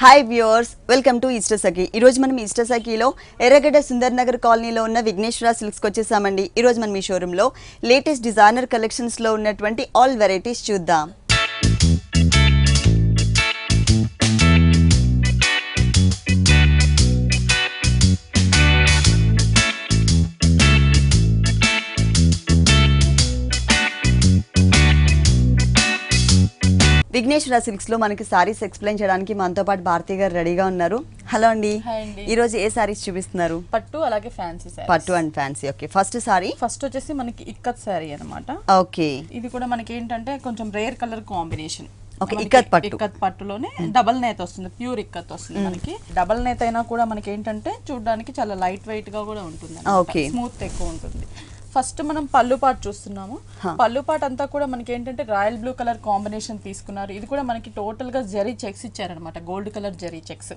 Hi viewers, welcome to Easter Sakhi. ఈ రోజు మనం ఈస్టర్ సఖీలో ఎర్రగడ్డ సుందర్ నగర్ కాలనీలో ఉన్న విఘ్నేశ్వర సిల్క్స్కి వచ్చేసామండి. ఈ రోజు మనం ఈ షోరూంలో లేటెస్ట్ డిజైనర్ కలెక్షన్స్లో ఉన్నటువంటి ఆల్ వెరైటీస్ చూద్దాం. విఘ్నేశ్వర సిల్క్స్ లో మనకి సారీస్ ఎక్స్ప్లెయిన్ చేయడానికి మనతో పాటు భారతి గారు రెడీగా ఉన్నారు. హలో అండి. ఈ రోజు ఏ సారీస్ చూపిస్తున్నారు? పట్టు అలాగే ఫ్యాన్సీ సారీ. పట్టు and fancy. Okay, first sorry వచ్చేసి మనకి ఇక్కత్ సారీ అన్నమాట. ఓకే, ఇది కూడా మనకి ఏంటంటే కొంచెం rare colour combination. Okay, ikkat పట్టులోనే డబల్ నేత వస్తుంది, ప్యూర్ ఇక్కత్ వస్తుంది. మనకి డబల్ నేత అయినా కూడా మనకి ఏంటంటే చూడడానికి చాలా లైట్ వెయిట్ గా కూడా ఉంటుంది, స్మూత్ ఎక్కువ ఉంటుంది. ఫస్ట్ మనం పళ్ళు పాటు చూస్తున్నాము. పళ్ళు పాటు అంతా కూడా మనకి ఏంటంటే రాయల్ బ్లూ కలర్ కాంబినేషన్ తీసుకున్నారు. ఇది కూడా మనకి టోటల్ గా జరీ చెక్స్ ఇచ్చారనమాట, గోల్డ్ కలర్ జరీ చెక్స్.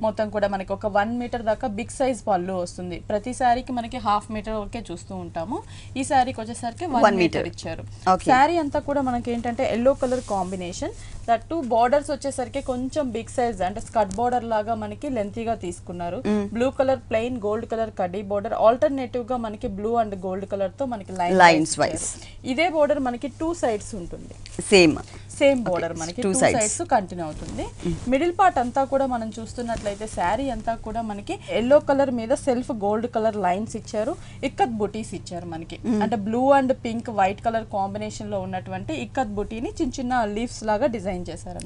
మొత్తం కూడా మనకి ఒక 1 మీటర్ దాకా బిగ్ సైజ్ పళ్ళు వస్తుంది. ప్రతి సారీకి మనకి 1/2 మీటర్ వరకే చూస్తూ ఉంటాము. ఈ సారీకి వచ్చేసరికి 1 మీటర్ ఇచ్చారు. సారీ అంతా కూడా మనకి ఏంటంటే yellow colour combination. That borders వచ్చేసరికి కొంచెం బిగ్ సైజ్ అంటే స్కర్ట్ బార్డర్ లాగా మనకి లెంతీగా తీసుకున్నారు. Blue colour plain, gold colour కడ్డీ బార్డర్, ఆల్టర్నేటివ్ గా మనకి బ్లూ అండ్ గోల్డ్ కలర్ తో మనకి లైన్స్ వైస్. ఇదే బోర్డర్ మనకి 2 సైడ్స్ ఉంటుంది, సేమ్ బోర్డర్ మనకి 2 సైడ్స్ కంటిన్యూ అవుతుంది. మిడిల్ పార్ట్ అంతా కూడా మనం చూస్తున్నట్లయితే శారీ అంతా కూడా మనకి ఎల్లో కలర్ మీద సెల్ఫ్ గోల్డ్ కలర్ లైన్స్ ఇచ్చారు. ఇక్కత్ బుటీస్ ఇచ్చారు మనకి, అంటే blue and pink white colour combination లో ఉన్నటువంటి ఇక్కత్ బుటీని చిన్న చిన్న లీవ్స్ లాగా డిజైన్ చేశారు.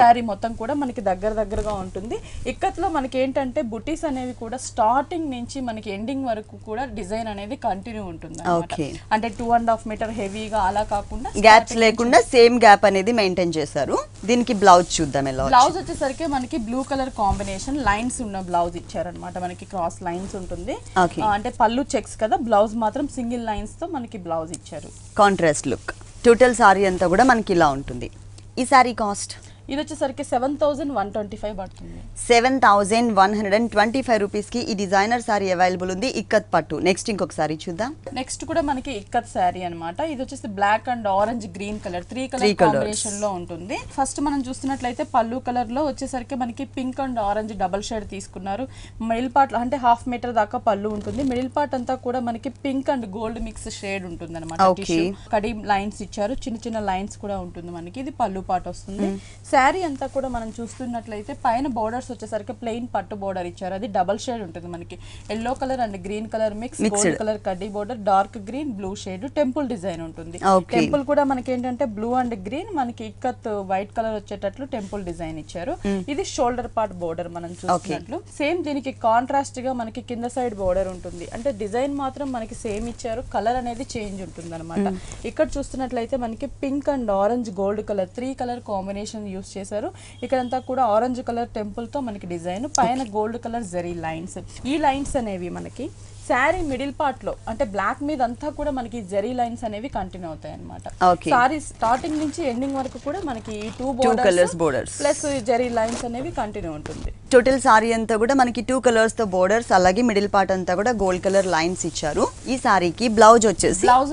శారీ మొత్తం కూడా మనకి దగ్గరగా ఉంటుంది. ఇక్కత్ లో మనకి ఏంటంటే బుటీస్ అనేవి కూడా స్టార్టింగ్ నుంచి మనకి ఎండింగ్ వరకు కూడా డిజైన్ అనేది కంటిన్యూ ఉంటుంది. అంటే 2.5 మీటర్ హెవీగా అలా కాకుండా గ్యాప్స్ లేకుండా సేమ్ గ్యాప్ అనేది మెయింటైన్ చేశారు. దీనికి బ్లౌజ్ చూద్దాం. బ్లౌజ్ వచ్చేసరికి మనకి బ్లూ కలర్ కాంబినేషన్ లైన్స్ ఉన్న బ్లౌజ్ ఇచ్చారనమాట. మనకి క్రాస్ లైన్స్ ఉంటుంది, అంటే పళ్ళు చెక్స్ కదా, బ్లౌజ్ మాత్రం సింగిల్ లైన్స్ తో మనకి బ్లౌజ్ ఇచ్చారు. Contrast look. టోటల్ సారీ అంతా కూడా మనకి ఇలా ఉంటుంది. ఈ సారీ కాస్ట్ ఇది వచ్చేసరికి 7,125 పడుతుంది. 7,125 రూపీస్ కి ఈ డిజైనర్ సారీ అవైలబుల్ ఉంది, ఇక్కత్ పట్టు. నెక్స్ట్ ఇంకొక సారీ చూద్దాం. నెక్స్ట్ కూడా మనకి ఇక్కత్ సారీ అన్నమాట. ఇది వచ్చేసి black and orange green colour 3 colour combination లో ఉంటుంది. ఫస్ట్ మనం చూస్తున్నట్లయితే పళ్ళు కలర్ లో వచ్చేసరికి మనకి pink and orange double shade తీసుకున్నారు. మిడిల్ పార్ట్ అంటే 1/2 మీటర్ దాకా పళ్ళు ఉంటుంది. మిడిల్ పార్ట్ అంతా కూడా మనకి pink and gold mix shade ఉంటుంది అనమాట. కడి లైన్స్ ఇచ్చారు, చిన్న చిన్న లైన్స్ కూడా ఉంటుంది మనకి. ఇది పళ్ళు పార్ట్ వస్తుంది. శారీ అంతా కూడా మనం చూస్తున్నట్లయితే పైన బోర్డర్స్ వచ్చేసరికి ప్లెయిన్ పట్టు బోర్డర్ ఇచ్చారు. అది డబల్ షేడ్ ఉంటుంది మనకి, yellow colour and green colour mix, gold colour కడ్డీ border, dark green, blue shade, temple design ఉంటుంది. టెంపుల్ కూడా మనకి ఏంటంటే బ్లూ అండ్ గ్రీన్, మనకి ఇక్కత్ వైట్ కలర్ వచ్చేటట్లు టెంపుల్ డిజైన్ ఇచ్చారు. ఇది షోల్డర్ పార్ట్ బోర్డర్ మనం చూసినట్లు. సేమ్ దీనికి కాంట్రాస్ట్ గా మనకి కింద సైడ్ బోర్డర్ ఉంటుంది. అంటే డిజైన్ మాత్రం మనకి సేమ్ ఇచ్చారు, కలర్ అనేది చేంజ్ ఉంటుంది అనమాట. ఇక్కడ చూస్తున్నట్లయితే మనకి pink and orange gold colour 3 colour combination use చేశారు. ఇక్కడంతా కూడా ఆరెంజ్ కలర్ టెంపుల్ తో మనకి డిజైన్, పైన గోల్డ్ కలర్ జరీ లైన్స్. ఈ లైన్స్ అనేవి మనకి శారీ మిడిల్ పార్ట్ లో అంటే బ్లాక్ మీద అంతా కూడా మనకి జరీ లైన్స్ అనేవి కంటిన్యూ అవుతాయి అనమాట. సారీ స్టార్టింగ్ నుంచి ఎండింగ్ వరకు కూడా మనకి 2 బోర్డర్స్ ప్లస్ జరీ లైన్స్ అనేవి కంటిన్యూ ఉంటుంది. టోటల్ సారీ అంతా కూడా మనకి 2 కలర్స్ తో బోర్డర్స్, అలాగే మిడిల్ పార్ట్ అంతా కూడా గోల్డ్ కలర్ లైన్స్ ఇచ్చారు. ఈ సారీకి బ్లౌజ్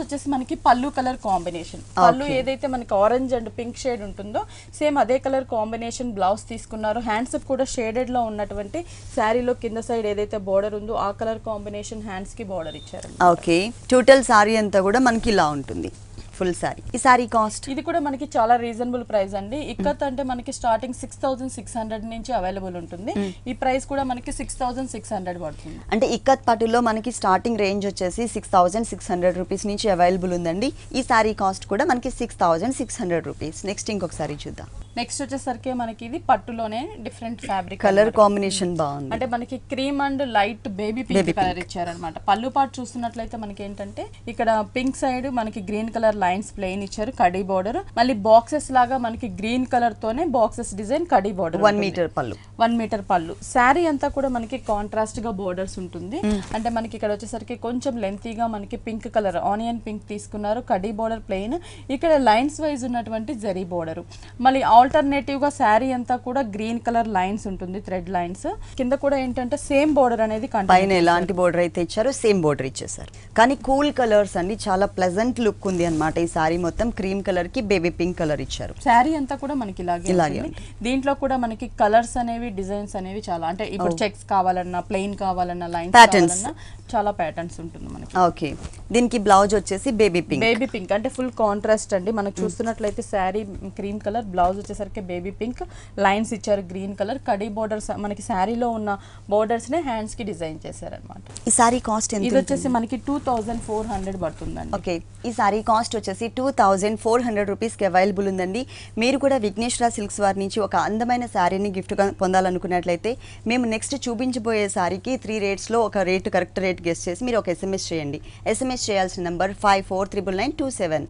వచ్చేసి మనకి పళ్ళు కలర్ కాంబినేషన్. పళ్ళు ఏదైతే మనకి ఆరెంజ్ అండ్ పింక్ షేడ్ ఉంటుందో సేమ్ అదే కలర్ కాంబినేషన్ బ్లౌజ్ తీసుకున్నారు. హ్యాండ్స్ కూడా షేడెడ్ లో ఉన్నటువంటి శారీలో కింద సైడ్ ఏదైతే బోర్డర్ ఉందో ఆ కలర్ కాంబినేషన్ హ్యాండ్స్ కి బోర్డర్ ఇచ్చారు. ఓకే, టోటల్ సారీ అంతా కూడా మనకి ఇలా ఉంటుంది ఫుల్ సారీ. ఈ సారీ కాస్ట్ ఇది కూడా మనకి చాలా రీజనబుల్ ప్రైస్ అండి. ఇక్కత్ అంటే మనకి స్టార్టింగ్ 6,600 నుంచి అవైలబుల్ ఉంటుంది. ఈ ప్రైస్ కూడా మనకి 6,600 పడుతుంది. అంటే ఇక్కత్ పట్టులో మనకి స్టార్టింగ్ రేంజ్ వచ్చేసి 6,600 రూపీస్ నుంచి అవైలబుల్ ఉందండి. ఈ సారీ కాస్ట్ కూడా మనకి 6,600 రూపీస్. నెక్స్ట్ ఇంకొక సారీ చూద్దాం. నెక్స్ట్ వచ్చేసరికి మనకి ఇది పట్టులోనే డిఫరెంట్ ఫ్యాబ్రిక్, కలర్ కాంబినేషన్ బాగుంది. అంటే మనకి cream and light baby pink colour ఇచ్చారనమాట. పళ్ళు పాటు చూస్తున్నట్లయితే మనకి ఏంటంటే ఇక్కడ పింక్ సైడ్ మనకి గ్రీన్ కలర్ లైన్స్ ప్లెయిన్ ఇచ్చారు, కడీ బోర్డర్, మళ్ళీ బాక్సెస్ లాగా మనకి గ్రీన్ కలర్ తోనే బాక్సెస్ డిజైన్, కడీ బోర్డర్, 1 మీటర్ పళ్ళు. శారీ అంతా కూడా మనకి కాంట్రాస్ట్ గా బోర్డర్స్ ఉంటుంది. అంటే మనకి ఇక్కడ వచ్చేసరికి కొంచెం లెంతీగా మనకి పింక్ కలర్ ఆనియన్ పింక్ తీసుకున్నారు, కడీ బోర్డర్ ప్లెయిన్, ఇక్కడ లైన్స్ వైజ్ ఉన్నటువంటి జరీ బోర్డర్. మళ్ళీ ఆల్టర్నేటివ్ గా శారీ అంతా కూడా గ్రీన్ కలర్ లైన్స్ ఉంటుంది, థ్రెడ్ లైన్స్. కింద కూడా ఏంటంటే సేమ్ బోర్డర్ అనేది పైన ఎలాంటి బోర్డర్ అయితే ఇచ్చారో సేమ్ బోర్డర్ ఇచ్చేసారు. కానీ కూల్ కలర్స్ అండి, చాలా ప్లెజెంట్ లుక్ ఉంది అన్నమాట ఈ సారీ మొత్తం క్రీమ్ కలర్ కి బేబీ పింక్ కలర్ ఇచ్చారు. శారీ అంతా కూడా మనకి ఇలాగే దీంట్లో కూడా మనకి కలర్స్ అనేవి డిజైన్స్ అనేవి చాలా అంటే ఇప్పుడు చెక్స్ కావాలన్నా ప్లెయిన్ కావాలన్నా లైన్స్ కావాలన్నా చాలా ప్యాటర్న్స్ ఉంటుంది మనకి. ఓకే, దీనికి బ్లౌజ్ వచ్చేసి బేబీ పింక్ అంటే ఫుల్ కాంట్రాస్ట్ అండి. మనకు చూస్తున్నట్లయితే శారీ క్రీమ్ కలర్, బ్లౌజ్ వచ్చేసరికి బేబీ పింక్, లైన్స్ ఇచ్చారు గ్రీన్ కలర్, కడీ బోర్డర్స్ మనకి శారీలో ఉన్న బోర్డర్స్ నే హ్యాండ్స్ కి డిజైన్ చేశారన్నమాట. ఈ సారీ కాస్ట్ ఎంత? ఇది వచ్చేసి మనకి 2400 పడుతుందండి. ఓకే, ఈ సారీ కాస్ట్ వచ్చేసి 2400 రూపీస్ కి అవైలబుల్ ఉందండి. మీరు కూడా విఘ్నేశ్వర సిల్క్స్ వారి నుంచి ఒక అందమైన శారీని గిఫ్ట్ గా పొందాలనుకున్నట్లయితే మేము నెక్స్ట్ చూపించబోయే సారీకి 3 రేట్స్ లో ఒక రేట్ కరెక్ట్ రేట్ గెస్ చేసి మీరు ఒక SMS చేయండి. SMS చేయాల్సిన నంబర్ 549997.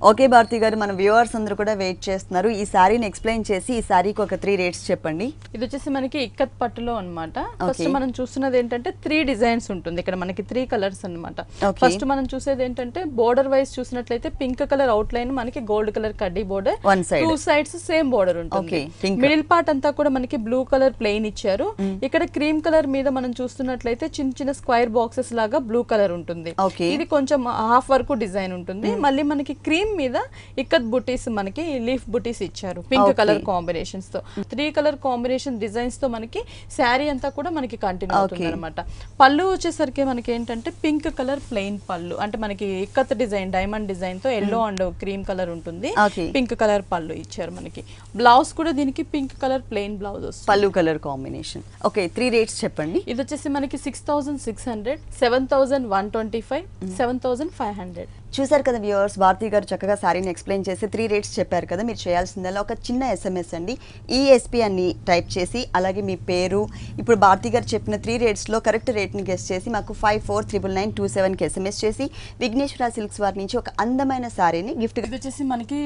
ఓకే భారతి గారు, మన వ్యూవర్స్ అందరూ కూడా వెయిట్ చేస్తున్నారు. ఈ సారీని ఎక్స్ప్లెయిన్ చేసి ఈ సారీకి ఒక 3 రేట్స్ చెప్పండి. ఇది వచ్చేసి మనకి ఇక్కత్ పట్టులో అన్నమాట. ఫస్ట్ మనం చూస్తున్నది ఏంటంటే 3 డిజైన్స్ ఉంటుంది. ఇక్కడ మనకి 3 కలర్స్ అన్నమాట. ఫస్ట్ మనం చూసేది ఏంటంటే బోర్డర్ వైస్ చూసినట్లయితే పింక్ కలర్ అవుట్ లైన్, మనకి గోల్డ్ కలర్ కడ్డీ బోర్డర్, 2 సైడ్స్ సేమ్ బోర్డర్ ఉంటుంది. మిడిల్ పార్ట్ అంతా కూడా మనకి బ్లూ కలర్ ప్లెయిన్ ఇచ్చారు. ఇక్కడ క్రీమ్ కలర్ మీద మనం చూస్తున్నట్లయితే చిన్న చిన్న స్క్వేర్ బాక్సెస్ లాగా బ్లూ కలర్ ఉంటుంది. ఇది కొంచెం హాఫ్ వరకు డిజైన్ ఉంటుంది. మళ్ళీ మనకి క్రీమ్ మీద ఇక్కత్ బుటీస్, మనకి లీఫ్ బుటీస్ ఇచ్చారు పింక్ కలర్ కాంబినేషన్స్ తో. 3 కలర్ కాంబినేషన్ డిజైన్స్ తో మనకి శారీ అంతా కూడా మనకి కంటిన్యూ అవుతుంది అనమాట. పళ్ళు వచ్చేసరికి మనకి ఏంటంటే పింక్ కలర్ ప్లెయిన్ పళ్ళు, అంటే మనకి ఇక్కత్ డిజైన్ డైమండ్ డిజైన్ తో ఎల్లో అండ్ క్రీమ్ కలర్ ఉంటుంది. పింక్ కలర్ పళ్ళు ఇచ్చారు మనకి. బ్లౌజ్ కూడా దీనికి పింక్ కలర్ ప్లెయిన్ బ్లౌజ్ వస్తుంది, పళ్ళు కలర్ కాంబినేషన్. ఓకే, 3 రేట్స్ చెప్పండి. ఇది వచ్చేసి మనకి 6600, 7125, 7500. చూసారు కదా వ్యూవర్స్, భారతి గారు చక్కగా సారీని ఎక్స్ప్లెయిన్ చేసి 3 రేట్స్ చెప్పారు కదా. మీరు చేయాల్సిందల్లా ఒక చిన్న SMS అండి, ESP అని టైప్ చేసి అలాగే మీ పేరు, ఇప్పుడు భారతి గారు చెప్పిన 3 రేట్స్లో కరెక్ట్ రేట్ని గెస్ చేసి మాకు 549997కి SMS చేసి విఘ్నేశ్వర సిల్క్స్ వారి నుంచి ఒక అందమైన సారీని గిఫ్ట్. ఇది వచ్చేసి మనకి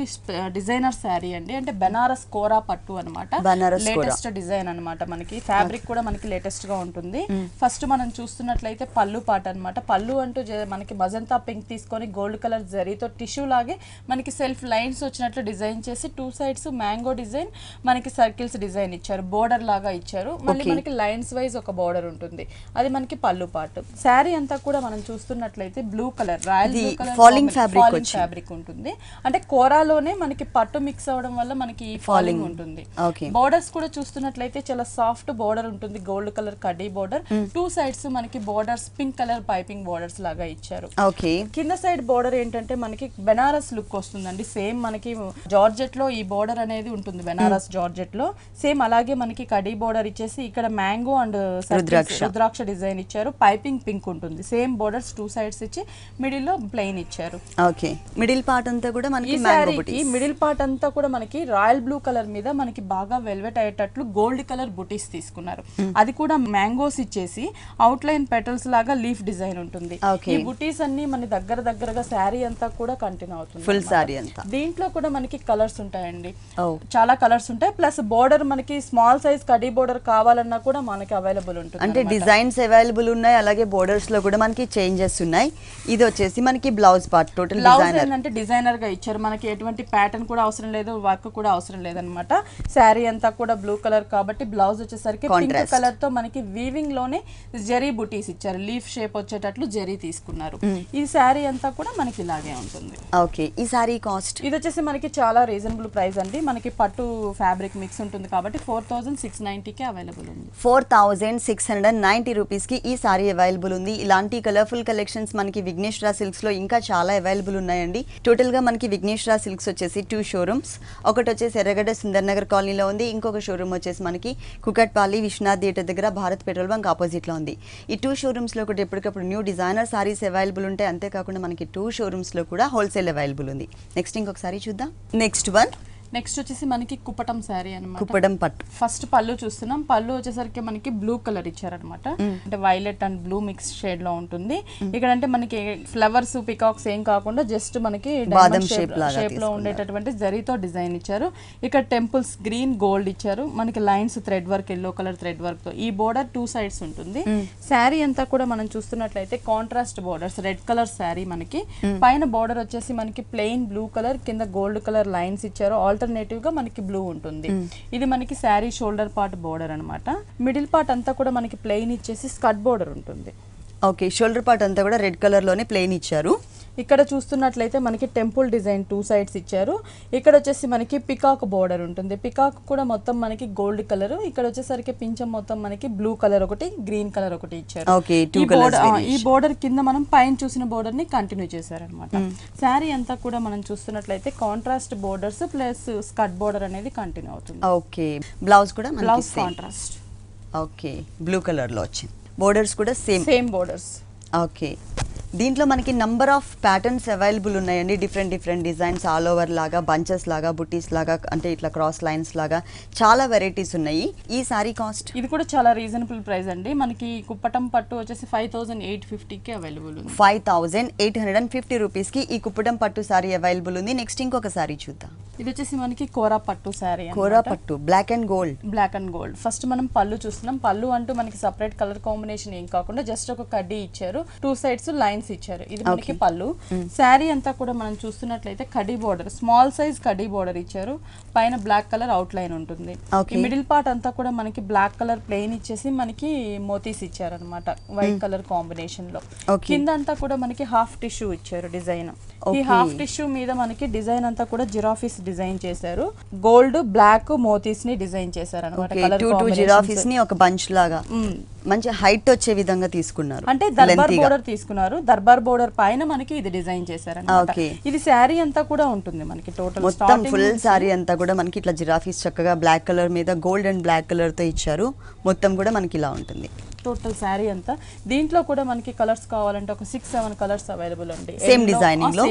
డిజైనర్ శారీ అండి, అంటే బెనారస్ కోరా పట్టు అనమాట. లేటెస్ట్ డిజైన్ అనమాట. మనకి ఫ్యాబ్రిక్ కూడా మనకి లేటెస్ట్ గా ఉంటుంది. ఫస్ట్ మనం చూస్తున్నట్లయితే పళ్ళు పాట అనమాట. పళ్ళు అంటూ మనకి మజంతా పింక్ తీసుకొని గోల్డ్ కలర్ జరీతో టిష్యూ లాగే మనకి సెల్ఫ్ లైన్స్ వచ్చినట్లు డిజైన్ చేసి 2 సైడ్స్ మ్యాంగో డిజైన్, మనకి సర్కిల్స్ డిజైన్ ఇచ్చారు, బోర్డర్ లాగా ఇచ్చారు. మళ్ళీ మనకి లైన్స్ వైజ్ ఒక బోర్డర్ ఉంటుంది, అది మనకి పళ్ళు పాటు. శారీ అంతా కూడా మనం చూస్తున్నట్లయితే blue colour, royal blue colour falling fabric ఉంటుంది. అంటే కోరాలోనే మనకి పట్టు మిక్స్ అవడం వల్ల మనకి ఫాలింగ్ ఉంటుంది. బోర్డర్స్ కూడా చూస్తున్నట్లయితే చాలా సాఫ్ట్ బోర్డర్ ఉంటుంది, గోల్డ్ కలర్ కడ్డీ బోర్డర్. 2 సైడ్స్ మనకి borders pink colour piping borders లాగా ఇచ్చారు. కింద సైడ్ బోర్డర్ ఏంటంటే మనకి బెనారస్ లుక్ వస్తుందండి. సేమ్ మనకి జార్జెట్ లో ఈ బోర్డర్ అనేది ఉంటుంది, బెనారస్ జార్జెట్ లో. సేమ్ అలాగే మనకి కడీ బోర్డర్ ఇచ్చేసి ఇక్కడ మ్యాంగో అండ్ రుద్రాక్ష డిజైన్ ఇచ్చారు. పైపింగ్ పింక్ ఉంటుంది. సేమ్ బోర్డర్స్ 2 సైడ్స్ ఇచ్చి మిడిల్ లో ప్లెయిన్ ఇచ్చారు. ఓకే, మిడిల్ పార్ట్ అంతా కూడా మనకి మిడిల్ పార్ట్ అంతా కూడా మనకి రాయల్ బ్లూ కలర్ మీద మనకి బాగా వెల్వెట్ అయ్యేటట్లు గోల్డ్ కలర్ బుటీస్ తీసుకున్నారు. అది కూడా మ్యాంగోస్ ఇచ్చేసి అవుట్ లైన్ పెటల్స్ లాగా లీఫ్ డిజైన్ ఉంటుంది. ఈ బుటీస్ అన్ని మన దగ్గరగా శారీ అంతా కూడా కంటిన్యూ అవుతుంది. ఫుల్ శారీ అంతా. దీంట్లో కూడా మనకి కలర్స్ ఉంటాయండి, చాలా కలర్స్ ఉంటాయి. ప్లస్ బోర్డర్ మనకి స్మాల్ సైజ్ కడీ బోర్డర్ కావాలన్నా కూడా మనకి అవైలబుల్ ఉంటుంది. అంటే డిజైన్స్ అవైలబుల్ ఉన్నాయి, అలాగే బోర్డర్స్ లో కూడా మనకి చేంజెస్ ఉన్నాయి. ఇది వచ్చేసి మనకి బ్లౌజ్ పార్ట్ టోటల్ డిజైనర్, అంటే డిజైనర్ గా ఇచ్చారు. మనకి ఎటువంటి ప్యాటర్న్ కూడా అవసరం లేదు, వర్క్ కూడా అవసరం లేదనమాట. శారీ అంతా కూడా బ్లూ కలర్ కాబట్టి బ్లౌజ్ వచ్చేసరికి పింక్ కలర్ తో మనకి వీవింగ్ లోనే జరీ బుటీస్ ఇచ్చారు, లీఫ్ షేప్ వచ్చేటట్లు జరీ తీసుకున్నారు. ఈ శారీ అంతా కూడా మనకి ఇలాగే ఉంటుంది. ఓకే, ఈ సారీ కాస్ట్ ఇది వచ్చేసి మనకి చాలా రీజనబుల్ ప్రైస్ అండి. మనకి పట్టు ఫ్యాబ్రిక్ మిక్స్ ఉంటుంది కాబట్టి 4690 కి అవైలబుల్ ఉంది. 4690 రూపీస్ కి ఈ సారీ అవైలబుల్ ఉంది. ఇలాంటి కలర్ఫుల్ కలెక్షన్స్ మనకి విఘ్నేశ్వర సిల్క్స్ లో ఇంకా చాలా అవైలబుల్ ఉన్నాయండి. టోటల్ గా మనకి విఘ్నేశ్వర సిల్క్స్ వచ్చేసి 2 షోరూమ్స్. ఒకటి వచ్చేసి ఎర్రగడ్డ సుందర్ నగర్ కాలనీలో ఉంది, ఇంకొక షోరూమ్ వచ్చేసి మనకి కుకట్పల్లి విశ్వనాథ్ థియేటర్ దగ్గర భారత్ పెట్రోల్ బంక్ ఆపోజిట్ లో ఉంది. ఈ 2 షోరూమ్స్ లో కూడా ఎప్పటికప్పుడు న్యూ డిజైనర్ సారీస్ అవైలబుల్ ఉంటాయి. అంతేకాకుండా మనకి 2 షోరూమ్స్ లో కూడా హోల్సేల్ అవైలబుల్ ఉంది. నెక్స్ట్ ఇంకొకసారి చూద్దాం. నెక్స్ట్ వచ్చేసి మనకి కుప్పటం శారీ అన్నమాట. కుప్పటం పట్టు. ఫస్ట్ పళ్ళు చూస్తున్నాం. పళ్ళు వచ్చేసరికి మనకి బ్లూ కలర్ ఇచ్చారనమాట, అంటే violet and blue mix shade లో ఉంటుంది. ఇక్కడ అంటే మనకి ఫ్లవర్స్ పికాక్స్ ఏం కాకుండా జస్ట్ మనకి షేప్ లో ఉండేటటువంటి జరీతో డిజైన్ ఇచ్చారు. ఇక్కడ టెంపుల్స్ గ్రీన్ గోల్డ్ ఇచ్చారు. మనకి lines thread work, yellow colour thread work తో ఈ బోర్డర్ 2 సైడ్స్ ఉంటుంది. శారీ అంతా కూడా మనం చూస్తున్నట్లయితే contrast borders, red colour sari. మనకి పైన బోర్డర్ వచ్చేసి మనకి ప్లెయిన్ బ్లూ కలర్, కింద గోల్డ్ కలర్ లైన్స్ ఇచ్చారు. ఆల్టర్నేటివ్ గా మనకి బ్లూ ఉంటుంది. ఇది మనకి శారీ షోల్డర్ పార్ట్ బోర్డర్ అన్నమాట. మిడిల్ పార్ట్ అంతా కూడా మనకి ప్లెయిన్ ఇచ్చేసి స్కర్ట్ బోర్డర్ ఉంటుంది. ఓకే, షోల్డర్ పార్ట్ అంతా కూడా రెడ్ కలర్ లోనే ప్లెయిన్ ఇచ్చారు. ఇక్కడ చూస్తున్నట్లయితే మనకి టెంపుల్ డిజైన్ 2 సైడ్స్ ఇచ్చారు. ఇక్కడ వచ్చేసి మనకి పికాక్ బోర్డర్ ఉంటుంది. పికాక్ కూడా మొత్తం మనకి గోల్డ్ కలర్. ఇక్కడ వచ్చేసరికి పించం మొత్తం మనకి బ్లూ కలర్ ఒకటి, గ్రీన్ కలర్ ఒకటి ఇచ్చారు. Okay, 2 colours. ఈ బోర్డర్ కింద మనం పైన చూసిన బోర్డర్ ని కంటిన్యూ చేశారనమాట. శారీ అంతా కూడా మనం చూస్తున్నట్లయితే contrast borders plus skirt border అనేది కంటిన్యూ అవుతుంది. ఓకే, బ్లౌజ్ కూడా blouse contrast. Okay, blue colour లో వచ్చింది. బోర్డర్స్ కూడా సేమ్ బోర్డర్స్. ఓకే, దీంట్లో మనకి నంబర్ ఆఫ్ ప్యాటర్న్స్ అవైలబుల్ ఉన్నాయండి. డిఫరెంట్ డిజైన్స్ ఆల్ ఓవర్ లాగా, బంచెస్ లాగా, బుటీస్ లాగా, అంటే ఇట్లా క్రాస్ లైన్స్ లాగా చాలా వెరైటీస్ ఉన్నాయి. ఈ సారీ కాస్ట్ ఇది కూడా చాలా రీజనబుల్ ప్రైస్ అండి. మనకి కుప్పటం పట్టు వచ్చేసి 5850 కి అవైలబుల్ ఉంది. 5850 రూపీస్ కి ఈ కుప్పటం పట్టు సారీ అవైలబుల్ ఉంది. నెక్స్ట్ ఇంకొక సారీ చూద్దాం. ఇది వచ్చేసి మనకి కోరా పట్టు సారీ. కోరా పట్టు బ్లాక్ అండ్ గోల్డ్. ఫస్ట్ మనం పళ్ళు చూస్తున్నాం. పళ్ళు అంటూ మనకి సెపరేట్ కలర్ కాంబినేషన్ ఏం కాకుండా జస్ట్ ఒక కడ్డీ ఇచ్చారు, 2 సైడ్స్ లైన్స్ ఇచ్చారు. ఇది మనకి పళ్ళు. శారీ అంతా కూడా మనం చూస్తున్నట్లయితే కడ్డీ బోర్డర్, స్మాల్ సైజ్ కడ్డీ బోర్డర్ ఇచ్చారు. పైన బ్లాక్ కలర్ అవుట్ లైన్ ఉంటుంది. ఈ మిడిల్ పార్ట్ అంతా కూడా మనకి బ్లాక్ కలర్ ప్లెయిన్ ఇచ్చేసి మనకి మోతీస్ ఇచ్చారు అనమాట, వైట్ కలర్ కాంబినేషన్ లో. కింద అంతా కూడా మనకి హాఫ్ టిష్యూ ఇచ్చారు డిజైన్. ఈ హాఫ్ టిష్యూ మీద మనకి డిజైన్ అంతా కూడా జిరాఫీస్ డిజైన్ చేశారు. గోల్డ్ బ్లాక్ మోతీస్ ని డిజైన్ చేశారు అనమాట. జిరాఫీస్ ని ఒక బంచ్ లాగా మంచి హైట్ వచ్చే విధంగా తీసుకున్నారు. అంటే దర్బార్ బోర్డర్ తీసుకున్నారు. దర్బార్ బోర్డర్ పైన మనకి ఇది డిజైన్ చేశారు అనమాట. ఇది శారీ అంతా కూడా ఉంటుంది మనకి టోటల్ మొత్తం ఫుల్ శారీ అంతా కూడా మనకి ఇట్లా జిరాఫీస్ చక్కగా బ్లాక్ కలర్ మీద గోల్డ్ అండ్ బ్లాక్ కలర్ తో ఇచ్చారు. మొత్తం కూడా మనకి ఇలా ఉంటుంది టోటల్ శారీ అంతా. దీంట్లో కూడా మనకి కలర్స్ కావాలంటే ఒక 6-7 కలర్స్ అవైలబుల్ అండి. సేమ్ డిజైనింగ్ లో.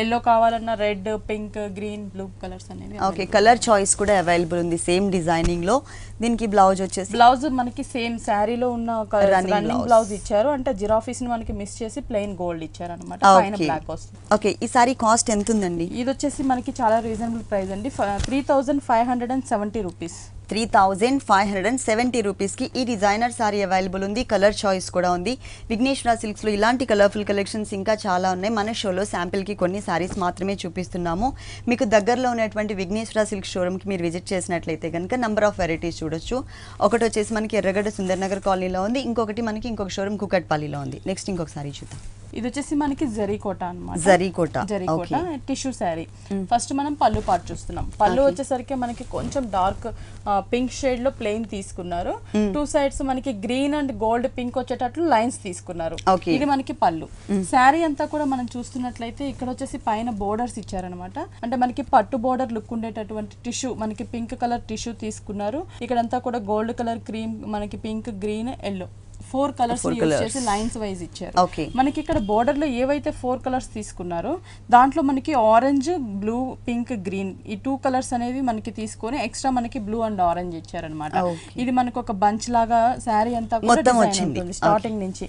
ఎల్లో కావాలన్నా red, pink, green, blue colours అనేవి. ఓకే, కలర్ చాయిస్ కూడా అవైలబుల్ ఉంది సేమ్ డిజైనింగ్ లో. దీనికి బ్లౌజ్ వచ్చేసి బ్లౌజ్ మనకి సేమ్ శారీలో ఉన్న రన్నింగ్ బ్లౌజ్ ఇచ్చారు. అంటే జిరాఫీస్ ని మనకి మిస్ చేసి ప్లెయిన్ గోల్డ్ ఇచ్చారు అనమాట. పైన బ్లాక్ వస్తుంది. ఓకే, ఈ సారీ కాస్ట్ ఎంత ఉందండి? ఇది వచ్చేసి మనకి చాలా రీజనబుల్ ప్రైస్ అండి. 3570 రూపీస్. 3570 రూపీస్ కి ఈ డిజైనర్ సారీ అవైలబుల్ ఉంది. కలర్ చాయిస్ కూడా ఉంది. విఘ్నేశ్వర సిల్క్స్ లో ఇలాంటి కలర్ఫుల్ కలెక్షన్స్ ఇంకా చాలా ఉన్నాయి. మన షోలో శాంపిల్ కి కొన్ని సారీస్ మాత్రమే చూపిస్తున్నాము. మీకు దగ్గరలో ఉన్నటువంటి విఘ్నేశ్వర సిల్క్ షోరూమ్ కి మీరు విజిట్ చేసినట్లయితే కనుక నంబర్ ఆఫ్ వెరైటీస్ చూడొచ్చు. ఒకటి వచ్చేసి మనకి ఎర్రగడ్డ సుందర్ నగర్ కాలనీలో ఉంది. ఇంకొకటి మనకి ఇంకొక షోరూమ్ కుకట్పల్లిలో ఉంది. నెక్స్ట్ ఇంకొక సారీ చూద్దాం. ఇది వచ్చేసి మనకి జరీకోట అన్నమాట. జరీకోట టిష్యూ శారీ. ఫస్ట్ మనం పళ్ళు పార్ట్ చూస్తున్నాం. పళ్ళు వచ్చేసరికి మనకి కొంచెం డార్క్ పింక్ షేడ్ లో ప్లెయిన్ తీసుకున్నారు. 2 సైడ్స్ మనకి గ్రీన్ అండ్ గోల్డ్ పింక్ వచ్చేటట్లు లైన్స్ తీసుకున్నారు. ఇది మనకి పళ్ళు. శారీ అంతా కూడా మనం చూస్తున్నట్లయితే ఇక్కడ వచ్చేసి పైన బోర్డర్స్ ఇచ్చారనమాట. అంటే మనకి పట్టు బోర్డర్ లుక్ ఉండేటటువంటి టిష్యూ, మనకి పింక్ కలర్ టిష్యూ తీసుకున్నారు. ఇక్కడంతా కూడా గోల్డ్ కలర్, క్రీమ్, మనకి pink, green, yellow 4 colours use చేసి లైన్స్ వైజ్ ఇచ్చారు. మనకి ఇక్కడ బోర్డర్ లో ఏవైతే 4 కలర్స్ తీసుకున్నారో దాంట్లో మనకి ఆరెంజ్, బ్లూ, పింక్, గ్రీన్ ఈ 2 కలర్స్ అనేవి మనకి తీసుకొని ఎక్స్ట్రా మనకి బ్లూ అండ్ ఆరెంజ్ ఇచ్చారనమాట. ఇది మనకు ఒక బంచ్ లాగా శారీ అంతా కూడా డిజైన్ ఉంటుంది స్టార్టింగ్ నుంచి.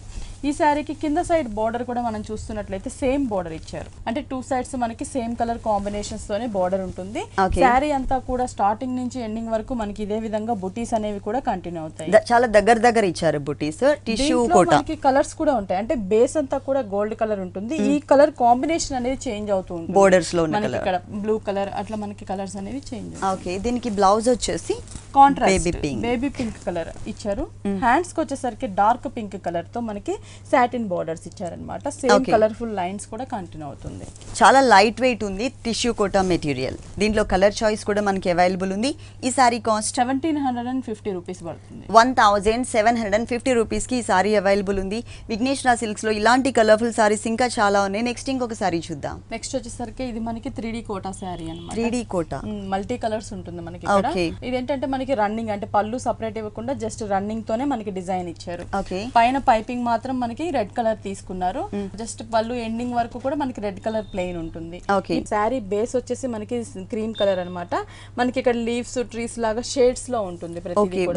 ఈ శారీకి కింద సైడ్ బోర్డర్ కూడా మనం చూస్తున్నట్లయితే సేమ్ బోర్డర్ ఇచ్చారు. అంటే 2 సైడ్స్ మనకి సేమ్ కలర్ కాంబినేషన్స్ తోనే బోర్డర్ ఉంటుంది. శారీ అంతా కూడా స్టార్టింగ్ నుంచి ఎండింగ్ వరకు మనకి ఇదే విధంగా బుటీస్ అనేవి కూడా కంటిన్యూ అవుతాయి. చాలా దగ్గర ఇచ్చారు బుటీస్. టిష్యూ కోట మనకి కలర్స్ కూడా ఉంటాయి. అంటే బేస్ అంతా కూడా గోల్డ్ కలర్ ఉంటుంది. ఈ కలర్ కాంబినేషన్ అనేది చేంజ్ అవుతూ ఉంటుంది. బోర్డర్స్ లో మనకి ఇక్కడ బ్లూ కలర్ అట్లా మనకి కలర్స్ అనేవి చేంజ్. ఓకే, దీనికి బ్లౌజ్ వచ్చేసి కాంట్రాస్ట్ బేబీ పింక్ కలర్ ఇచ్చారు. హ్యాండ్స్ కి వచ్చేసరికి డార్క్ పింక్ కలర్ తో మనకి సాటిన్ బోర్డర్స్ ఇచ్చారనమాట. సేమ్ కలర్ఫుల్ లైన్స్ కూడా కంటిన్యూ అవుతుంది. చాలా లైట్ వెయిట్ ఉంది టిష్యూ కోటా మెటీరియల్. దీంట్లో కలర్ చాయిస్ కూడా మనకి అవైలబుల్ ఉంది. ఈ సారీ కాస్ట్ 1750 రూపీస్ పడుతుంది. 1750 రూపీస్ కి ఈ సారీ అవైలబుల్ ఉంది. విఘ్నేశ్వర సిల్క్స్ లో ఇలాంటి కలర్ఫుల్ సారీస్ ఇంకా చాలా ఉన్నాయి. నెక్స్ట్ ఇంకొక సారీ చూద్దాం. నెక్స్ట్ వచ్చేసరికి ఇది మనకి 3D కోటా సారీ అన్నమాట. 3D కోటా మల్టీ కలర్స్ ఉంటుంది మనకి ఇక్కడ. ఇదేంటంటే మనకి రన్నింగ్, అంటే పళ్ళు సెపరేట్ ఇవ్వకుండా జస్ట్ రన్నింగ్ తోనే మనకి డిజైన్ ఇచ్చారు. పైన పైపింగ్ మాత్రం మనకి రెడ్ కలర్ తీసుకున్నారు. జస్ట్ పళ్ళు ఎండింగ్ వరకు కూడా మనకి రెడ్ కలర్ ప్లెయిన్ ఉంటుంది. శారీ బేస్ వచ్చేసి మనకి క్రీమ్ కలర్ అన్నమాట. మనకి ఇక్కడ లీవ్స్, ట్రీస్ లాగా షేడ్స్ లో ఉంటుంది.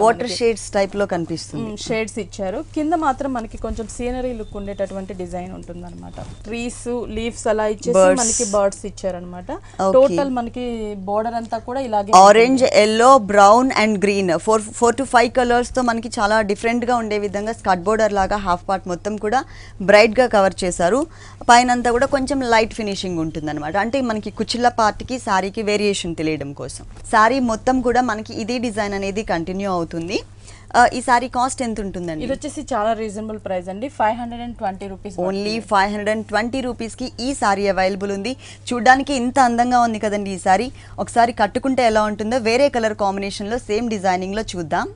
వాటర్ షేడ్స్ టైప్ లో కనిపిస్తుంది. షేడ్స్ ఇచ్చారు. కింద మాత్రం మనకి కొంచెం సీనరీ లుక్ ఉండేటటువంటి డిజైన్ ఉంటుంది అనమాట. ట్రీస్, లీవ్స్ అలా ఇచ్చేసి మనకి బర్డ్స్ ఇచ్చారనమాట. టోటల్ మనకి బోర్డర్ అంతా కూడా ఇలాగే orange, yellow, brown and green 4 to 5 colours తో మనకి చాలా డిఫరెంట్ గా ఉండే విధంగా స్కర్ట్ బోర్డర్ లాగా హాఫ్ పార్ట్ మొత్తం కూడా బ్రైట్ గా కవర్ చేశారు. పైన అంతా కూడా కొంచెం లైట్ ఫినిషింగ్ ఉంటుందన్నమాట. అంటే మనకి కుచ్చిళ్ళ పార్ట్కి సారీకి వేరియేషన్ తెలియడం కోసం. సారీ మొత్తం కూడా మనకి ఇదే డిజైన్ అనేది కంటిన్యూ అవుతుంది. ఈ సారీ కాస్ట్ ఎంత ఉంటుందండి? ఇది వచ్చేసి చాలా రీజనబుల్ ప్రైస్ అండి, 520 రూపీస్. ఓన్లీ 520 రూపీస్కి ఈ సారీ అవైలబుల్ ఉంది. చూడ్డానికి ఇంత అందంగా ఉంది కదండి ఈ సారీ. ఒకసారి కట్టుకుంటే ఎలా ఉంటుందో వేరే కలర్ కాంబినేషన్లో సేమ్ డిజైనింగ్లో చూద్దాం.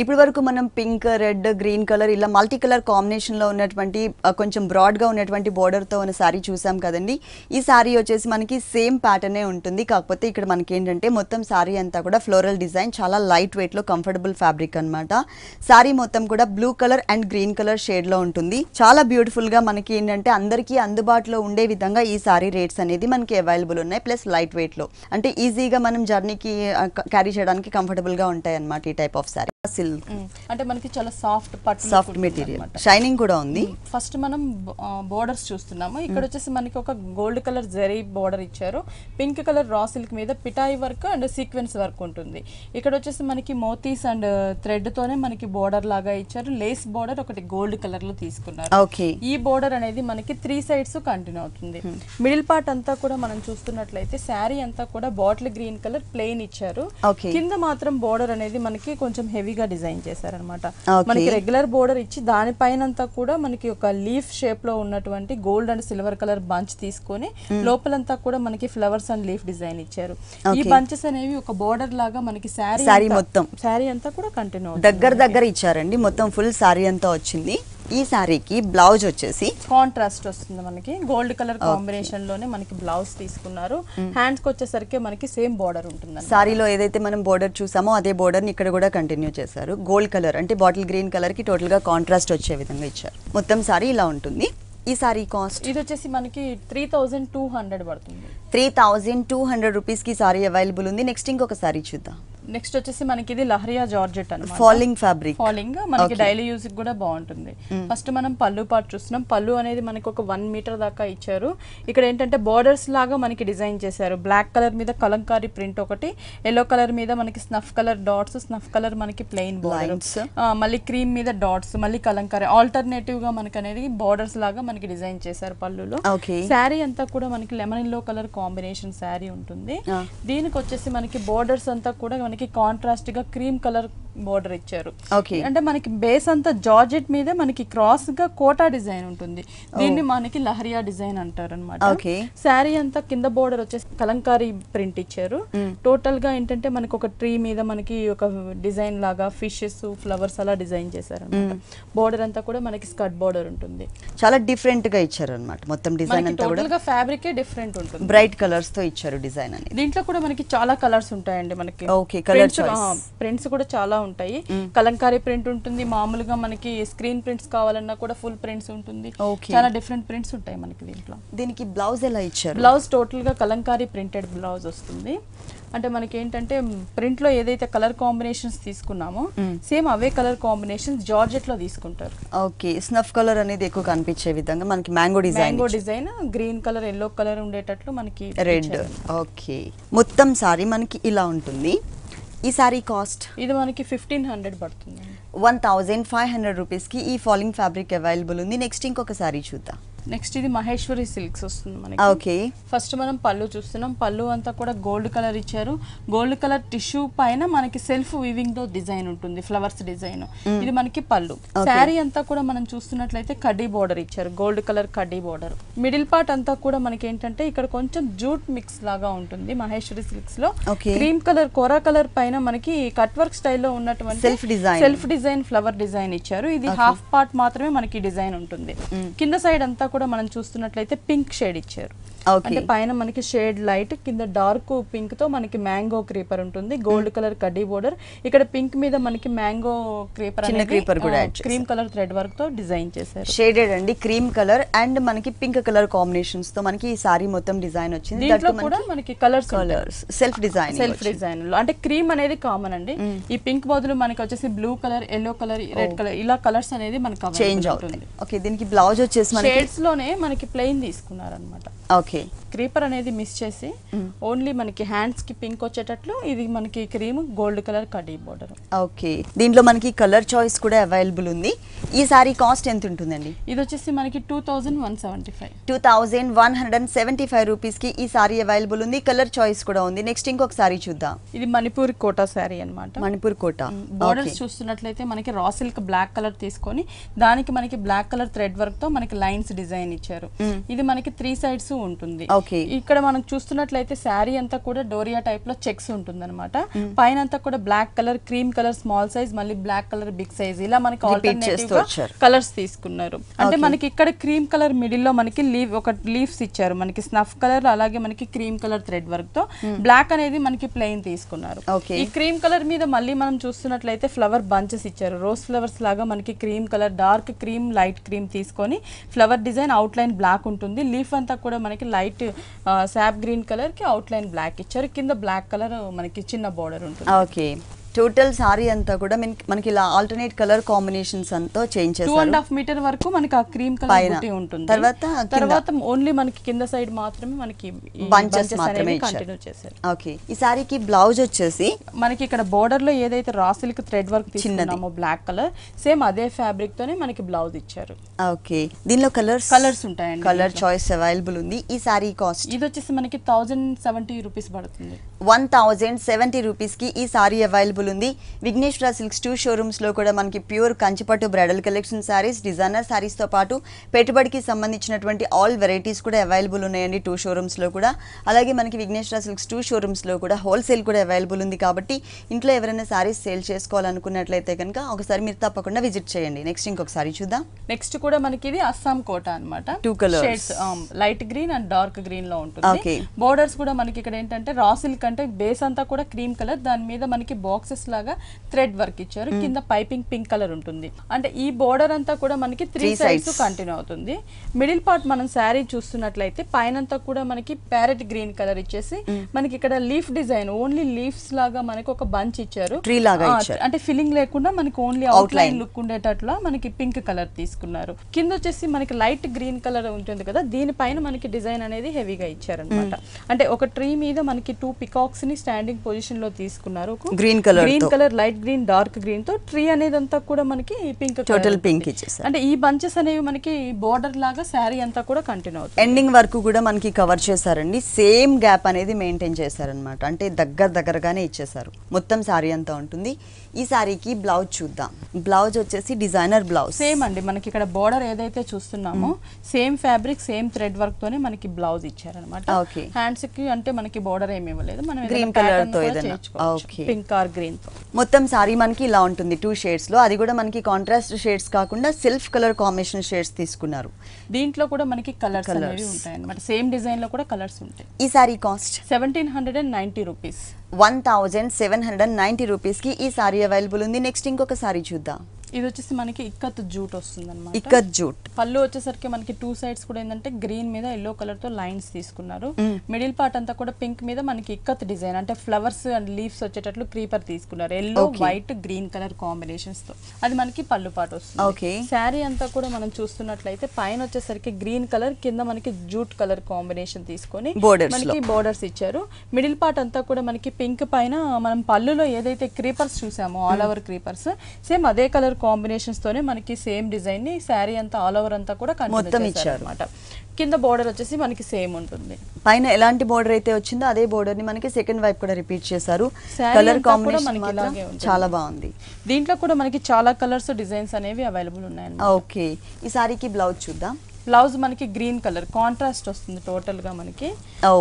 ఇప్పటి వరకు మనం పింక్, రెడ్, గ్రీన్ కలర్ ఇలా మల్టీ కలర్ కాంబినేషన్లో ఉన్నటువంటి కొంచెం బ్రాడ్గా ఉన్నటువంటి బోర్డర్తో ఉన్న శారీ చూసాం కదండి. ఈ శారీ వచ్చేసి మనకి సేమ్ ప్యాటర్నే ఉంటుంది. కాకపోతే ఇక్కడ మనకి ఏంటంటే మొత్తం శారీ అంతా కూడా ఫ్లోరల్ డిజైన్, చాలా లైట్ వెయిట్లో కంఫర్టబుల్ ఫ్యాబ్రిక్ అనమాట. శారీ మొత్తం కూడా blue colour and green colour షేడ్లో ఉంటుంది. చాలా బ్యూటిఫుల్గా మనకి ఏంటంటే అందరికీ అందుబాటులో ఉండే విధంగా ఈ శారీ రేట్స్ అనేది మనకి అవైలబుల్ ఉన్నాయి. ప్లస్ లైట్ వెయిట్లో అంటే ఈజీగా మనం జర్నీకి క్యారీ చేయడానికి కంఫర్టబుల్గా ఉంటాయి అన్నమాట ఈ టైప్ ఆఫ్ శారీ. అంటే మనకి చాలా సాఫ్ట్ మెటీరియల్, షైనింగ్ కూడా ఉంది. ఫస్ట్ మనం బోర్డర్స్ చూస్తున్నాము. ఇక్కడ వచ్చేసి మనకి ఒక గోల్డ్ కలర్ జరీ బోర్డర్ ఇచ్చారు. పింక్ కలర్ రా సిల్క్ మీద పిటాయి వర్క్ అండ్ సీక్వెన్స్ వర్క్ ఉంటుంది. ఇక్కడ వచ్చేసి మనకి మోతీస్ అండ్ థ్రెడ్ తోనే మనకి బోర్డర్ లాగా ఇచ్చారు. లేస్ బోర్డర్ ఒకటి గోల్డ్ కలర్ లో తీసుకున్నారు. ఈ బోర్డర్ అనేది మనకి 3 సైడ్స్ కంటిన్యూ అవుతుంది. మిడిల్ పార్ట్ అంతా కూడా మనం చూస్తున్నట్లయితే శారీ అంతా కూడా బాటిల్ గ్రీన్ కలర్ ప్లెయిన్ ఇచ్చారు. కింద మాత్రం బోర్డర్ అనేది మనకి కొంచెం హెవీగా డిజైన్ చేశారనమాట. మనకి రెగ్యులర్ బోర్డర్ ఇచ్చి దానిపైనంతా కూడా మనకి ఒక లీఫ్ షేప్ లో ఉన్నటువంటి gold and silver colour bunch తీసుకొని లోపలంతా కూడా మనకి ఫ్లవర్స్ అండ్ లీఫ్ డిజైన్ ఇచ్చారు. ఈ బంచెస్ అనేవి ఒక బోర్డర్ లాగా మనకి శారీ మొత్తం శారీ అంతా కూడా కంటిన్యూ దగ్గర ఇచ్చారండి. మొత్తం ఫుల్ శారీ అంతా వచ్చింది. ఈ సారీకి బ్లౌజ్ వచ్చేసి కాంట్రాస్ట్ వస్తుంది. మనకి గోల్డ్ కలర్ కాంబినేషన్ లోనే మనకి బ్లౌజ్ తీసుకున్నారు. హ్యాండ్స్ కి వచ్చేసరికి మనకి సేమ్ బోర్డర్ ఉంటుంది. సారీలో ఏదైతే మనం బోర్డర్ చూసామో అదే బోర్డర్ ని ఇక్కడ కూడా కంటిన్యూ చేశారు. గోల్డ్ కలర్ అంటే బాటిల్ గ్రీన్ కలర్ కి టోటల్ గా కాంట్రాస్ట్ వచ్చే విధంగా ఇచ్చారు. మొత్తం సారీ ఇలా ఉంటుంది. ఈ సారీ కాస్ట్ ఇది వచ్చేసి మనకి 3200 పడుతుంది. 3200 రూపీస్ కి సారీ అవైలబుల్ ఉంది. నెక్స్ట్ ఇంకొక సారీ చూద్దాం. నెక్స్ట్ వచ్చేసి మనకి ఇది లహరియా జార్జెట్ అన్నమాట. ఫాలింగ్ ఫ్యాబ్రిక్, ఫాలింగ్ మనకి డైలీ యూజ్ కూడా బాగుంటుంది. ఫస్ట్ మనం పళ్ళు పార్ట్ చూస్తున్నాం. పళ్ళు అనేది మనకి ఒక 1 మీటర్ దాకా ఇచ్చారు. ఇక్కడ ఏంటంటే బోర్డర్స్ లాగా మనకి డిజైన్ చేశారు. బ్లాక్ కలర్ మీద కలంకారీ ప్రింట్ ఒకటి, ఎల్లో కలర్ మీద మనకి snuff colour dots, snuff colour మనకి ప్లెయిన్ బోర్డర్, మళ్ళీ క్రీమ్ మీద డాట్స్, మళ్ళీ కలంకారీ ఆల్టర్నేటివ్ గా మనకి అనేది బోర్డర్స్ లాగా మనకి డిజైన్ చేశారు పళ్ళులో. శారీ అంతా కూడా మనకి lemon yellow colour combination sari ఉంటుంది. దీనికి వచ్చేసి మనకి బోర్డర్స్ అంతా కూడా మనకి కాంట్రాస్ట్ గా క్రీమ్ కలర్ బోర్డర్ ఇచ్చారు. అంటే మనకి బేస్ అంతా జార్జెట్ మీద మనకి క్రాస్ గా కోటా డిజైన్ ఉంటుంది. దీన్ని మనకి లహరియా డిజైన్ అంటారు అనమాట. శారీ అంతా కింద బోర్డర్ వచ్చేసి కలంకారీ ప్రింట్ ఇచ్చారు. టోటల్ గా ఏంటంటే మనకి ఒక ట్రీ మీద మనకి ఒక డిజైన్ లాగా ఫిషెస్, ఫ్లవర్స్ అలా డిజైన్ చేశారు అనమాట. బోర్డర్ అంతా కూడా మనకి స్కర్ట్ బోర్డర్ ఉంటుంది. చాలా డిఫరెంట్ గా ఇచ్చారు అనమాట. మొత్తం డిజైన్ అంతా టోటల్ గా ఫ్యాబ్రిక్ డిఫరెంట్ ఉంటుంది. బ్రైట్ కలర్స్ తో ఇచ్చారు డిజైన్ అనేది. దీంట్లో కూడా మనకి చాలా కలర్స్ ఉంటాయండి. మనకి ప్రింట్స్ కూడా చాలా ఉంటాయి. కలంకారీ ప్రింట్ ఉంటుంది. మామూలుగా మనకి స్క్రీన్ ప్రింట్స్ కావాలన్నా కూడా ఫుల్ ప్రింట్స్ ఉంటుంది. చాలా డిఫరెంట్ ప్రింట్స్ ఉంటాయి మనకి దీంట్లో. దీనికి బ్లౌజ్ ఎలా ఇచ్చారు? బ్లౌజ్ టోటల్ గా కలంకారీ ప్రింటెడ్ బ్లౌజ్ వస్తుంది. అంటే మనకి ఏంటంటే ప్రింట్ లో ఏదైతే కలర్ కాంబినేషన్స్ తీసుకున్నామో సేమ్ అవే కలర్ కాంబినేషన్స్ జార్జెట్ లో తీసుకుంటారు. ఓకే, స్నఫ్ కలర్ అనేది ఎక్కువ కనిపించే విధంగా మనకి mango design, green colour, yellow colour ఉండేటట్లు మనకి రెడ్. ఓకే, మొత్తం సారీ మనకి ఇలా ఉంటుంది. ఈ సారీ కాస్ట్ ఇది మనకి 1500 పడుతుంది. 1500 రూపీస్ కి ఈ ఫాలింగ్ ఫ్యాబ్రిక్ అవైలబుల్ ఉంది. నెక్స్ట్ ఇంకొక సారీ చూద్దాం. నెక్స్ట్ ఇది మహేశ్వరి సిల్క్స్ వస్తుంది మనకి. ఓకే, ఫస్ట్ మనం పళ్ళు చూస్తున్నాం. పళ్ళు అంతా కూడా గోల్డ్ కలర్ ఇచ్చారు. గోల్డ్ కలర్ టిష్యూ పైన మనకి సెల్ఫ్ వీవింగ్ తో డిజైన్ ఉంటుంది, ఫ్లవర్స్ డిజైన్. ఇది మనకి పళ్ళు. శారీ అంతా కూడా మనం చూస్తున్నట్లయితే కడ్డీ బోర్డర్ ఇచ్చారు, గోల్డ్ కలర్ కడ్డీ బోర్డర్. మిడిల్ పార్ట్ అంతా కూడా మనకి ఏంటంటే ఇక్కడ కొంచెం జూట్ మిక్స్ లాగా ఉంటుంది మహేశ్వరి సిల్క్స్ లో. క్రీమ్ కలర్ కోరా కలర్ పైన మనకి కట్ వర్క్ స్టైల్లో ఉన్నటువంటి సెల్ఫ్ డిజైన్ ఫ్లవర్ డిజైన్ ఇచ్చారు. ఇది హాఫ్ పార్ట్ మాత్రమే మనకి డిజైన్ ఉంటుంది. కింద సైడ్ అంతా కూడా మనం చూస్తున్నట్లయితే పింక్ షేడ్ ఇచ్చారు. అంటే పైన మనకి షేడ్ లైట్, కింద డార్క్ పింక్ తో మనకి మ్యాంగో క్రీపర్ ఉంటుంది. గోల్డ్ కలర్ కడ్డీ బోర్డర్. ఇక్కడ పింక్ మీద మనకి mango creeper cream colour thread work తో డిజైన్ చేశారు. షేడెడ్ అండి, క్రీమ్ కలర్ అండ్ మనకి పింక్ కలర్ కాంబినేషన్స్ తో మనకి ఈ సారీ మొత్తం డిజైన్ వచ్చింది. దీంట్లో కూడా మనకి కలర్స్ సెల్ఫ్ డిజైన్ లో అంటే క్రీమ్ అనేది కామన్ అండి. ఈ పింక్ బదులు మనకి వచ్చేసి blue colour, yellow colour, red colour ఇలా కలర్స్ అనేది మనకి చేంజ్ అవుతుంది. ఓకే, దీనికి బ్లౌజ్ వచ్చేసి షేడ్స్ లోనే మనకి ప్లెయిన్ తీసుకున్నారనమాట. ఓకే, క్రీపర్ అనేది మిస్ చేసి ఓన్లీ మనకి హ్యాండ్స్ కి పింక్ వచ్చేటట్లు ఇది మనకి cream gold colour khadi border. Okay, దీంట్లో మనకి కలర్ చాయిస్ కూడా అవైలబుల్ ఉంది. ఈ సారీ కాస్ట్ ఎంత ఉంటుందండి? ఇది వచ్చేసి మనకి 2175. 2175 రూపీస్ కి ఈ సారీ అవైలబుల్ ఉంది. కలర్ చాయిస్ కూడా ఉంది. నెక్స్ట్ ఇంకొక సారీ చూద్దాం. ఇది మణిపూర్ కోటా సారీ అన్నమాట. మణిపూర్ కోటా బోర్డర్స్ చూస్తున్నట్లయితే మనకి రా సిల్క్ బ్లాక్ కలర్ తీసుకొని దానికి మనకి బ్లాక్ కలర్ థ్రెడ్ వర్క్ తో మనకి లైన్స్ డిజైన్ ఇచ్చారు. ఇది మనకి 3 సైడ్స్ ఉంటుంది. ఇక్కడ మనం చూస్తున్నట్లయితే శారీ అంతా కూడా డోరియా టైప్ లో చెక్స్ ఉంటుంది అనమాట. పైన అంతా కూడా black colour, cream colour small size, మళ్ళీ బ్లాక్ కలర్ బిగ్ సైజ్, ఇలా మనకి ఆల్టర్నేటివ్ గా కలర్స్ తీసుకున్నారు. అంటే మనకి ఇక్కడ క్రీమ్ కలర్ మిడిల్ లో మనకి లీవ్స్ ఇచ్చారు, మనకి స్నఫ్ కలర్, అలాగే మనకి క్రీమ్ కలర్ థ్రెడ్ వర్క్ తో బ్లాక్ అనేది మనకి ప్లెయిన్ తీసుకున్నారు. ఈ క్రీమ్ కలర్ మీద మళ్ళీ మనం చూస్తున్నట్లయితే ఫ్లవర్ బంచెస్ ఇచ్చారు. రోజ్ ఫ్లవర్స్ లాగా మనకి cream colour, dark cream, light cream తీసుకొని flower design outline black ఉంటుంది. లీఫ్ అంతా కూడా మనకి లైట్ సాప్ గ్రీన్ కలర్ కి అవుట్ లైన్ బ్లాక్ ఇచ్చారు. కింద బ్లాక్ కలర్ మనకి చిన్న బోర్డర్ ఉంటుంది. ఓకే, టోటల్ సారీ అంతా కూడా మనకి ఇలా ఆల్టర్నేట్ కలర్ కాంబినేషన్స్ అంతా చేంజ్ చేశారు. 2.5 మీటర్ వరకు మనకి ఆ క్రీమ్ కలర్ బుట్టి ఉంటుంది. తర్వాత ఓన్లీ మనకి కింద సైడ్ మాత్రమే మనకి బంచెస్ మాత్రమే కంటిన్యూ చేశారు. ఓకే, ఈ సారీకి బ్లౌజ్ వచ్చేసి మనకి ఇక్కడ బోర్డర్ లో ఏదైతే రా సిల్క్ థ్రెడ్ వర్క్ తీసుకున్నామో బ్లాక్ కలర్, సేమ్ అదే ఫ్యాబ్రిక్ తోనే మనకి బ్లౌజ్ ఇచ్చారు. ఓకే, దీనిలో కలర్స్ ఉంటాయండి. కలర్ చాయిస్ అవైలబుల్ ఉంది. ఈ సారీ కాస్ట్ ఇది వచ్చేసి మనకి 1070 రూపీస్ పడుతుంది. 1070 రూపీస్ కి ఈ సారీ అవైలబుల్ ఉంది. విఘ్నేశ్వర సిల్క్స్ 2 షోరూమ్స్ లో కూడా మనకి ప్యూర్ కంచిపట్టు bridal collection saris, designer saris తో పాటు పెట్టుబడికి సంబంధించినటువంటి ఆల్ వెరైటీస్ కూడా అవైలబుల్ ఉన్నాయండి 2 షోరూమ్స్ లో కూడా. అలాగే మనకి విఘ్నేశ్వర సిల్క్స్ 2 షోరూమ్స్ లో కూడా హోల్సేల్ కూడా అవైలబుల్ ఉంది. కాబట్టి ఇంట్లో ఎవరైనా సారీస్ సేల్ చేసుకోవాలనుకున్నట్లయితే కనుక ఒకసారి మీరు తప్పకుండా విజిట్ చేయండి. నెక్స్ట్ ఇంకొక సారీ చూద్దాం. నెక్స్ట్ కూడా మనకి ఇది అస్సాం కోట అన్నమాట. 2 colours, light green and dark green లో ఉంటుంది. బోర్డర్స్ కూడా మనకి ఇక్కడ ఏంటంటే రా సిల్క్ అంటే బేస్ అంతా కూడా క్రీమ్ కలర్, దాని మీద మనకి బాక్సెస్ లాగా థ్రెడ్ వర్క్ ఇచ్చారు. కింద పైపింగ్ పింక్ కలర్ ఉంటుంది. అంటే ఈ బోర్డర్ అంతా కూడా మనకి 3 సైడ్స్ కంటిన్యూ అవుతుంది. మిడిల్ పార్ట్ మనం శారీ చూస్తున్నట్లయితే పైనంతా కూడా మనకి ప్యారెట్ గ్రీన్ కలర్ ఇచ్చేసి మనకి ఇక్కడ లీఫ్ డిజైన్, ఓన్లీ లీవ్స్ లాగా మనకి ఒక బంచ్ ఇచ్చారు. అంటే ఫిల్లింగ్ లేకుండా మనకి ఓన్లీ అవుట్ లైన్ లుక్ ఉండేటట్లా మనకి పింక్ కలర్ తీసుకున్నారు. కింద వచ్చేసి మనకి లైట్ గ్రీన్ కలర్ ఉంటుంది కదా, దీనిపైన మనకి డిజైన్ అనేది హెవీగా ఇచ్చారనమాట. అంటే ఒక ట్రీ మీద మనకి 2 పికాక్స్ ని స్టాండింగ్ పొజిషన్ లో తీసుకున్నారు. Green colour, light green, dark green తో ట్రీ అనేది అంతా కూడా మనకి పింక్, టోటల్ పింక్ ఇచ్చేసారు. అంటే ఈ బంచెస్ అనేవి మనకి బోర్డర్ లాగా శారీ అంతా కూడా కంటిన్యూ అవుతుంది. ఎండింగ్ వరకు కూడా మనకి కవర్ చేశారండి. సేమ్ గ్యాప్ అనేది మెయింటైన్ చేశారనమాట. అంటే దగ్గరగానే ఇచ్చేసారు. మొత్తం శారీ అంతా ఉంటుంది. ఈ శారీకి బ్లౌజ్ చూద్దాం. బ్లౌజ్ వచ్చేసి డిజైనర్ బ్లౌజ్. సేమ్ అండి, మనకి ఇక్కడ బోర్డర్ ఏదైతే చూస్తున్నామో same fabric, same thread work తోనే మనకి బ్లౌజ్ ఇచ్చారనమాట. హ్యాండ్స్ కి అంటే మనకి బోర్డర్ ఏమి ఇవ్వలేదు. మనం గ్రీన్ కలర్ తో పింక్ ఆర్ గ్రీన్ తో మొత్తం సారీ మనకి ఇలా ఉంటుంది 2 షేడ్స్ లో. అది కూడా మనకి కాంట్రాస్ట్ షేడ్స్ కాకుండా సెల్ఫ్ కలర్ కాంబినేషన్ షేడ్స్ తీసుకున్నారు. దీంట్లో కూడా మనకి కలర్స్ అనేవి ఉంటాయి అన్నమాట. సేమ్ డిజైన్ లో కూడా కలర్స్ ఉంటాయి. ఈ సారీ కాస్ట్ 1790 రూపీస్. 1790 రూపీస్ కి ఈ సారీ అవైలబుల్ ఉంది. నెక్స్ట్ ఇంకొక సారీ చూద్దాం. ఇది వచ్చేసి మనకి ఇక్కత్ జూట్ వస్తుంది అనమాట. ఇక్కత్ జూట్ పళ్ళు వచ్చేసరికి మనకి 2 సైడ్స్ కూడా ఏంటంటే గ్రీన్ మీద ఎల్లో కలర్ తో లైన్స్ తీసుకున్నారు. మిడిల్ పార్ట్ అంతా కూడా పింక్ మీద మనకి ఇక్కత్ డిజైన్ అంటే ఫ్లవర్స్ అండ్ లీవ్స్ వచ్చేటట్లు క్రీపర్ తీసుకున్నారు. Yellow, white, green colour combinations తో అది మనకి పళ్ళు పార్ట్ వస్తుంది. శారీ అంతా కూడా మనం చూస్తున్నట్లయితే పైన వచ్చేసరికి గ్రీన్ కలర్, కింద మనకి జూట్ కలర్ కాంబినేషన్ తీసుకొని మనకి బోర్డర్స్ ఇచ్చారు. మిడిల్ పార్ట్ అంతా కూడా మనకి పింక్ పైన మనం పళ్ళులో ఏదైతే క్రీపర్స్ చూసామో ఆల్ ఓవర్ క్రీపర్స్, సేమ్ అదే కలర్ కాంబినేషన్స్ తోనే మనకి సేమ్ డిజైన్ ని శారీ అంతా ఆల్ ఓవర్ అంతా కూడా మొత్తం ఇచ్చారు అన్నమాట. కింద బోర్డర్ వచ్చేసి మనకి సేమ్ ఉంటుంది. పైన ఎలాంటి బోర్డర్ అయితే వచ్చిందో అదే బోర్డర్ ని మనకి సెకండ్ వైపు కూడా రిపీట్ చేశారు. కలర్ కాంబినేషన్ చాలా బాగుంది. దీంట్లో కూడా మనకి చాలా కలర్స్, డిజైన్స్ అనేవి అవైలబుల్ ఉన్నాయండి. ఓకే, ఈ సారీకి బ్లౌజ్ చూద్దాం. బ్లౌజ్ మనకి గ్రీన్ కలర్ కాంట్రాస్ట్ వస్తుంది టోటల్ గా మనకి.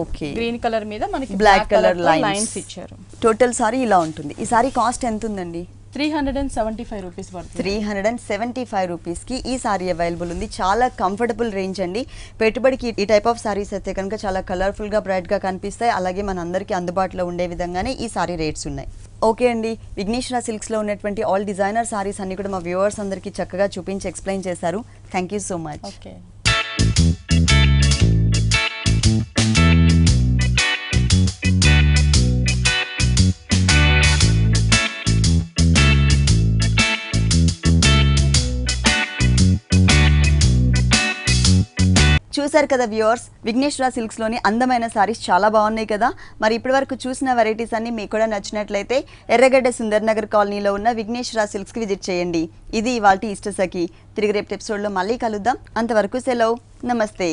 ఓకే, గ్రీన్ కలర్ మీద మనకి బ్లాక్ కలర్ లైన్స్ ఇచ్చారు. టోటల్ సారీ ఇలా ఉంటుంది. ఈ సారీ కాస్ట్ ఎంత ఉందండి? 375 రూపీస్ పడుతుంది. 375 రూపీస్ కి ఈ సారీ అవైలబుల్ ఉంది. చాలా కంఫర్టబుల్ రేంజ్ అండి. పెట్టుబడికి ఈ టైప్ ఆఫ్ సారీస్ అయితే కనుక చాలా కలర్ఫుల్ గా బ్రైట్ గా కనిపిస్తాయి. అలాగే మన అందరికీ అందుబాటులో ఉండే విధంగానే ఈ సారీ రేట్స్ ఉన్నాయి. ఓకే అండి, విఘ్నేశ్వర సిల్క్స్ లో ఉన్నటువంటి ఆల్ డిజైనర్ సారీస్ అన్ని కూడా మా వ్యూవర్స్ అందరికీ చక్కగా చూపించి ఎక్స్ప్లెయిన్ చేశారు. Thank you so much. Okay. చూసారు కదా వ్యూవర్స్, విఘ్నేశ్వర సిల్క్స్ లోని అందమైన సారీస్ చాలా బాగున్నాయి కదా. మరి ఇప్పటి వరకు చూసిన వెరైటీస్ అన్ని మీకు కూడా నచ్చినట్లయితే ఎర్రగడ్డ సుందర్ నగర్ కాలనీలో ఉన్న విఘ్నేశ్వర సిల్క్స్ కి విజిట్ చేయండి. ఇది ఇవాల్టి ఇష్ట సఖి. తిరిగి రేపు ఎపిసోడ్ లో మళ్ళీ కలుద్దాం. అంతవరకు సెలవు, నమస్తే.